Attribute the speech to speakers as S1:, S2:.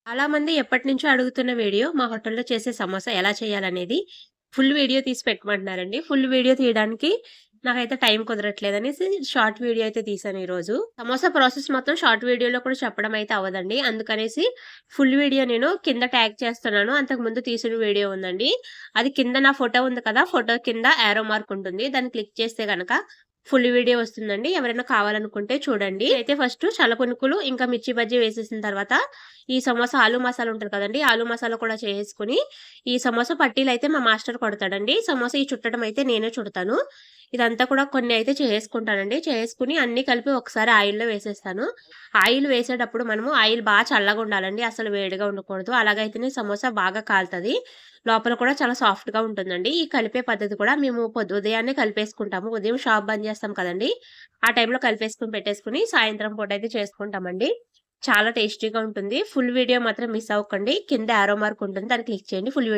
S1: చాలా మంది ఎప్పటినుంచో అడుగుతున్న వీడియో మా హోటల్‌లో చేసే సమోసా ఎలా చేయాలనేది ఫుల్ వీడియో తీసి పెట్టమంటున్నారండి. ఫుల్ వీడియో తీయడానికి నాకైతే టైం కుదరట్లేదనేసి షార్ట్ వీడియో అయితే తీశాను ఈరోజు. సమోసా ప్రాసెస్ మొత్తం షార్ట్ వీడియోలో కూడా చెప్పడం అయితే అవ్వదండి. అందుకనేసి ఫుల్ వీడియో నేను కింద ట్యాగ్ చేస్తున్నాను. అంతకుముందు తీసిన వీడియో ఉందండి. అది కింద నా ఫోటో ఉంది కదా! ఫోటో కింద యారో మార్క్ ఉంటుంది. దాన్ని క్లిక్ చేస్తే గనక ఫుల్ వీడియో వస్తుందండి. ఎవరైనా కావాలనుకుంటే చూడండి. అయితే ఫస్ట్ చల్ల పునుకులు ఇంకా మిర్చి బజ్జీ వేసేసిన తర్వాత ఈ సమోసా ఆలు మసాలా ఉంటది కదండీ! ఆలు మసాలా కూడా చేసేసుకొని ఈ సమోసా పట్టీలయితే మా మాస్టర్ కొడతాడండి. సమోసా ఈ చుట్టడం అయితే నేనే చుడతాను. ఇదంతా కూడా కొన్ని అయితే చేసుకుంటానండి. చేసుకొని అన్నీ కలిపి ఒకసారి ఆయిల్‌లో వేసేస్తాను. ఆయిల్ వేసేటప్పుడు మనము ఆయిల్ చల్లగా ఉండాలండి. అసలు వేడిగా ఉండకూడదు. అలాగైతేనే సమోసా బాగా కాలుతది. లోపల కూడా చాలా సాఫ్ట్‌గా ఉంటుందండి. ఈ కలిపే పద్ధతి కూడా మేము ఉదయాన్నే కలిపేసుకుంటాము. ఉదయం షాప్ బంద్ చేస్తాం కదండీ! ఆ టైంలో కలిపేసుకొని పెట్టేసుకొని సాయంత్రం పూటయితే చేసుకుంటామండి. చాలా టేస్టీగా ఉంటుంది. ఫుల్ వీడియో మాత్రం మిస్ అవ్వకండి. కింద యారో మార్క్ ఉంటుంది. దాన్ని క్లిక్ చేయండి. ఫుల్